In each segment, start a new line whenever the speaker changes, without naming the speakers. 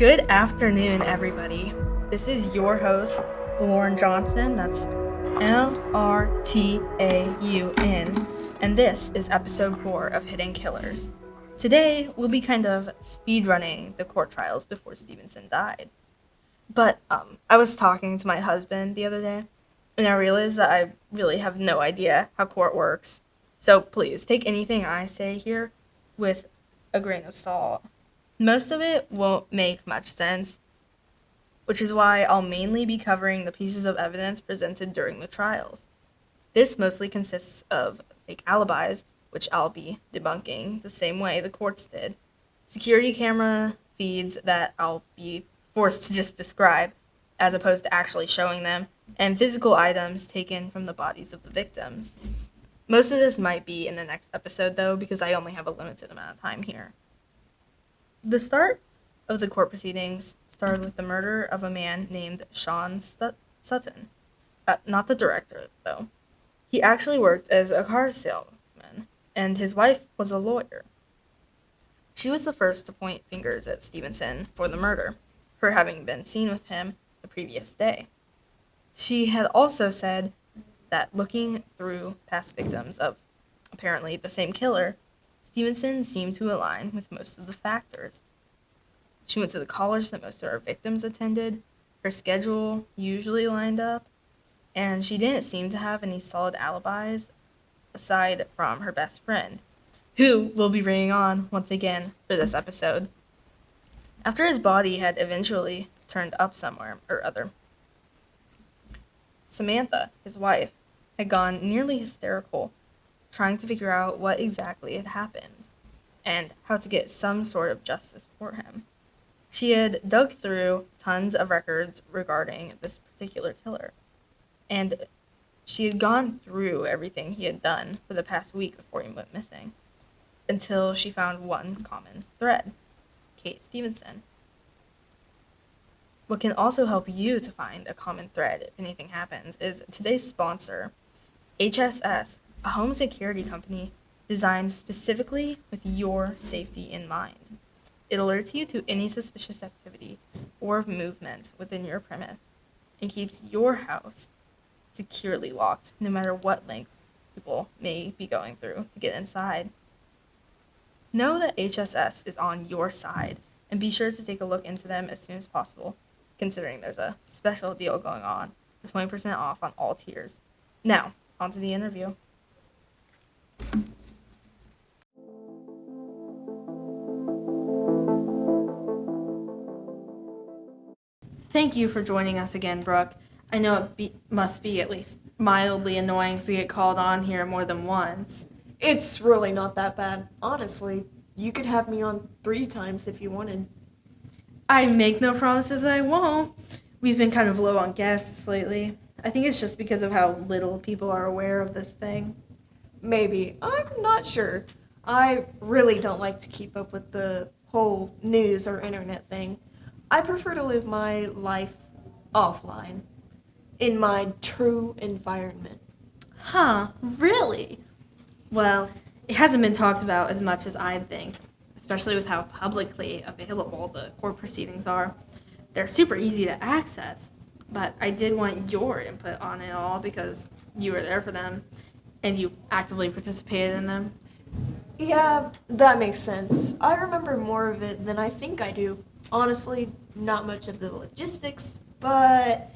Good afternoon, everybody. This is your host, Lauren Johnson. That's Lrtaun. And this is episode 4 of Hidden Killers. Today, we'll be kind of speedrunning the court trials before Stevenson died. But I was talking to my husband the other day, and I realized that I really have no idea how court works. So please take anything I say here with a grain of salt. Most of it won't make much sense, which is why I'll mainly be covering the pieces of evidence presented during the trials. This mostly consists of fake alibis, which I'll be debunking the same way the courts did, security camera feeds that I'll be forced to just describe, as opposed to actually showing them, and physical items taken from the bodies of the victims. Most of this might be in the next episode, though, because I only have a limited amount of time here. The start of the court proceedings started with the murder of a man named Sean Sutton. Not the director, though. He actually worked as a car salesman, and his wife was a lawyer. She was the first to point fingers at Stevenson for the murder, her having been seen with him the previous day. She had also said that looking through past victims of apparently the same killer, Stevenson seemed to align with most of the factors. She went to the college that most of her victims attended, her schedule usually lined up, and she didn't seem to have any solid alibis aside from her best friend, who we'll be bringing on once again for this episode. After his body had eventually turned up somewhere or other, Samantha, his wife, had gone nearly hysterical, trying to figure out what exactly had happened and how to get some sort of justice for him. She had dug through tons of records regarding this particular killer, and she had gone through everything he had done for the past week before he went missing, until she found one common thread: Kate Stevenson. What can also help you to find a common thread if anything happens is today's sponsor, HSS, a home security company designed specifically with your safety in mind. It alerts you to any suspicious activity or movement within your premise and keeps your house securely locked no matter what length people may be going through to get inside. Know that HSS is on your side, and be sure to take a look into them as soon as possible, considering there's a special deal going on for 20% off on all tiers. Now, on to the interview. Thank you for joining us again, Brooke. I know it must be at least mildly annoying to get called on here more than once.
It's really not that bad. Honestly, you could have me on 3 times if you wanted.
I make no promises that I won't. We've been kind of low on guests lately. I think it's just because of how little people are aware of this thing.
Maybe. I'm not sure. I really don't like to keep up with the whole news or internet thing. I prefer to live my life offline, in my true environment.
Huh, really? Well, it hasn't been talked about as much as I'd think, especially with how publicly available the court proceedings are. They're super easy to access, but I did want your input on it all because you were there for them and you actively participated in them.
Yeah, that makes sense. I remember more of it than I think I do. Honestly, not much of the logistics, but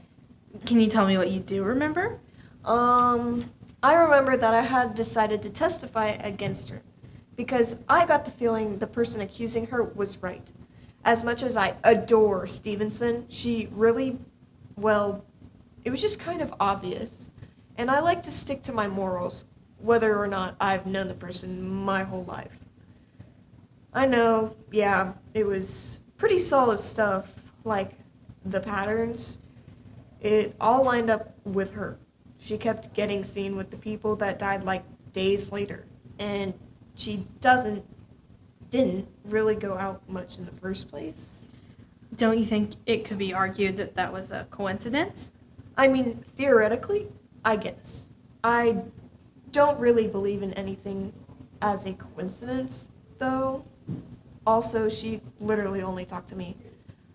Can you tell me what you do remember?
I remember that I had decided to testify against her because I got the feeling the person accusing her was right. As much as I adore Stevenson, she really, well, it was just kind of obvious. And I like to stick to my morals, whether or not I've known the person my whole life. I know, yeah, it was pretty solid stuff, like the patterns. It all lined up with her. She kept getting seen with the people that died like days later, and she didn't really go out much in the first place.
Don't you think it could be argued that that was a coincidence?
I mean, theoretically, I guess. I don't really believe in anything as a coincidence, though. Also, she literally only talked to me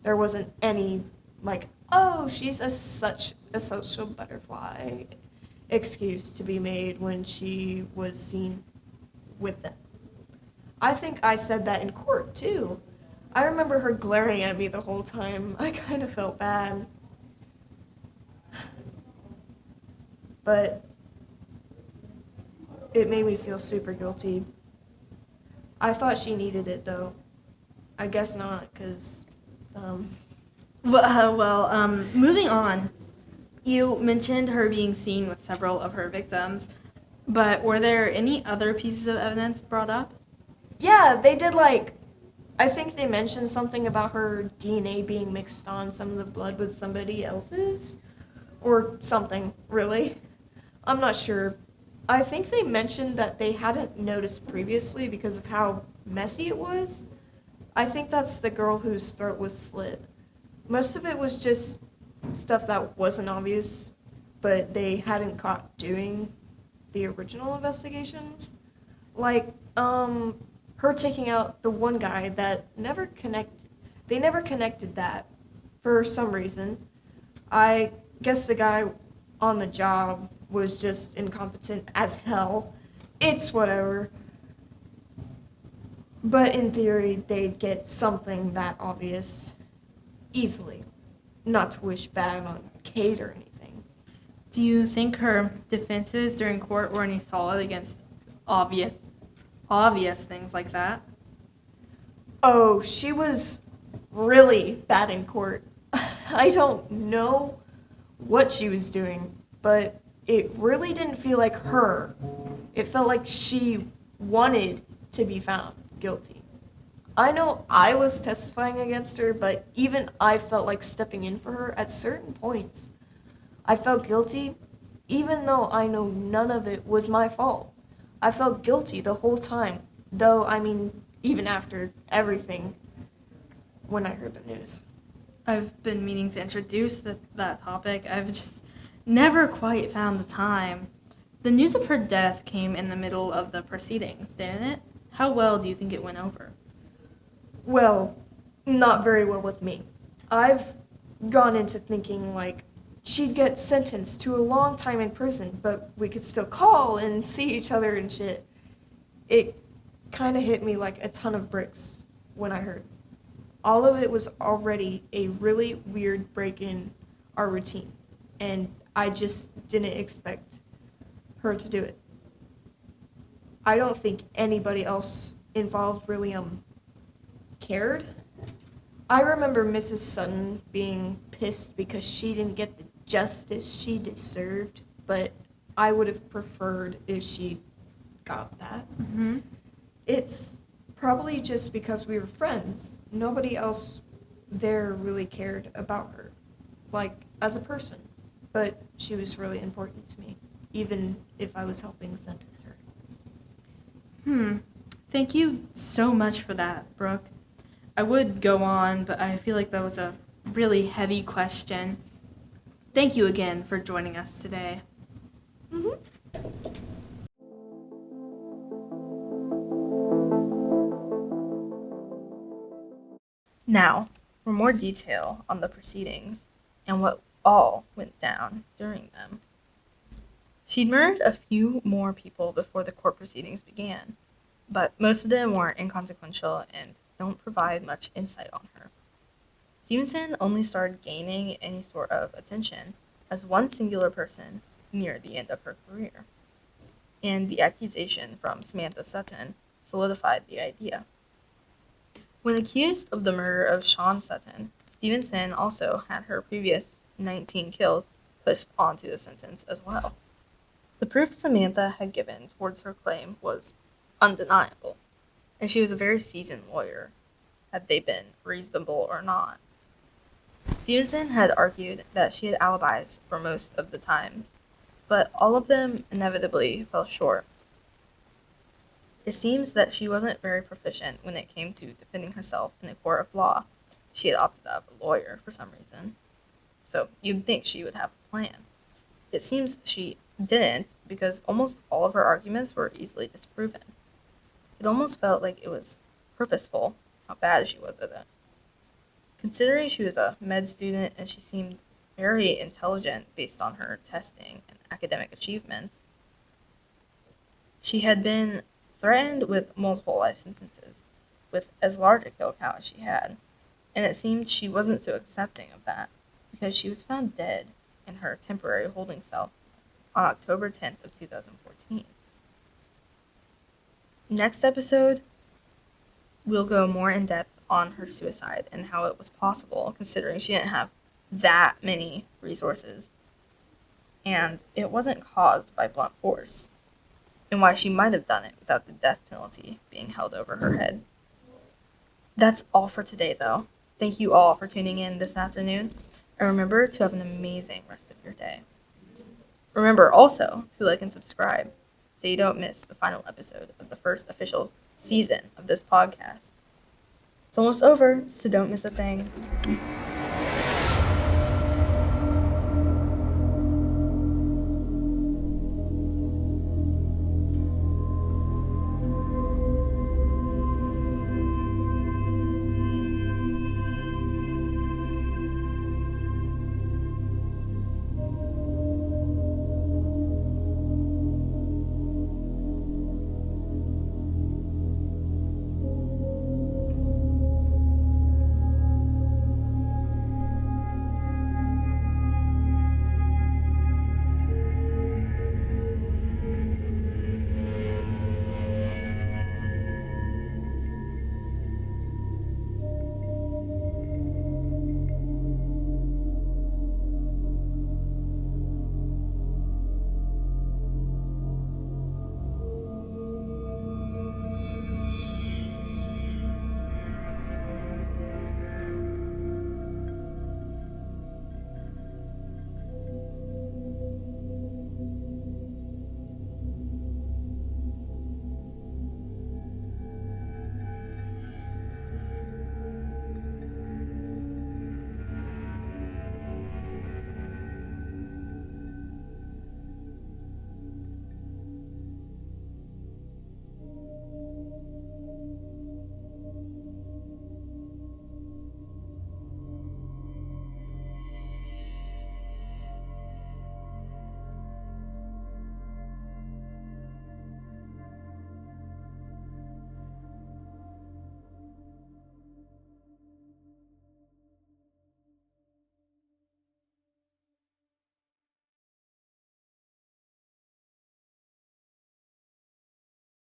There wasn't any, like, oh, she's such a social butterfly excuse to be made when she was seen with them. I think I said that in court, too. I remember her glaring at me the whole time. I kind of felt bad. But it made me feel super guilty. I thought she needed it, though. I guess not, because,
Moving on. You mentioned her being seen with several of her victims, but were there any other pieces of evidence brought up?
yeah, they did, I think they mentioned something about her DNA being mixed on some of the blood with somebody else's, or something, really. I'm not sure. I think they mentioned that they hadn't noticed previously because of how messy it was. I think that's the girl whose throat was slit. Most of it was just stuff that wasn't obvious, but they hadn't caught doing the original investigations. Like, her taking out the one guy that they never connected that for some reason. I guess the guy on the job was just incompetent as hell. It's whatever. But in theory, they'd get something that obvious easily. Not to wish bad on Kate or anything.
Do you think her defenses during court were any solid against obvious obvious things like that?
Oh, she was really bad in court. I don't know what she was doing, but it really didn't feel like her. It felt like she wanted to be found guilty. I know I was testifying against her, but even I felt like stepping in for her at certain points. I felt guilty, even though I know none of it was my fault. I felt guilty the whole time, though, even after everything when I heard the news.
I've been meaning to introduce that topic. I've just never quite found the time. The news of her death came in the middle of the proceedings, didn't it? How well do you think it went over?
Well, not very well with me. I've gone into thinking she'd get sentenced to a long time in prison, but we could still call and see each other and shit. It kind of hit me like a ton of bricks when I heard. All of it was already a really weird break in our routine, and I just didn't expect her to do it. I don't think anybody else involved really cared. I remember Mrs. Sutton being pissed because she didn't get the justice she deserved, but I would have preferred if she got that.
Mm-hmm.
It's probably just because we were friends. Nobody else there really cared about her, as a person. But she was really important to me, even if I was helping sentence her.
Thank you so much for that, Brooke. I would go on, but I feel like that was a really heavy question. Thank you again for joining us today.
Mm-hmm.
Now, for more detail on the proceedings and what all went down during them. She'd murdered a few more people before the court proceedings began, but most of them weren't inconsequential and don't provide much insight on her. Stevenson only started gaining any sort of attention as one singular person near the end of her career, and the accusation from Samantha Sutton solidified the idea. When accused of the murder of Sean Sutton, Stevenson also had her previous 19 kills pushed onto the sentence as well. The proof Samantha had given towards her claim was undeniable, and she was a very seasoned lawyer, had they been reasonable or not. Stevenson had argued that she had alibis for most of the times, but all of them inevitably fell short. It seems that she wasn't very proficient when it came to defending herself in a court of law. She had opted out of a lawyer for some reason. So you'd think she would have a plan. It seems she didn't because almost all of her arguments were easily disproven. It almost felt like it was purposeful how bad she was at it. considering she was a med student and she seemed very intelligent based on her testing and academic achievements. She had been threatened with multiple life sentences, with as large a kill count as she had, and it seemed she wasn't so accepting of that, because she was found dead in her temporary holding cell on October 10th of 2014. Next episode, we'll go more in depth on her suicide and how it was possible, considering she didn't have that many resources, and it wasn't caused by blunt force, and why she might have done it without the death penalty being held over her head. That's all for today, though. Thank you all for tuning in this afternoon, and remember to have an amazing rest of your day. Remember also to like and subscribe so you don't miss the final episode of the first official season of this podcast. It's almost over, so don't miss a thing.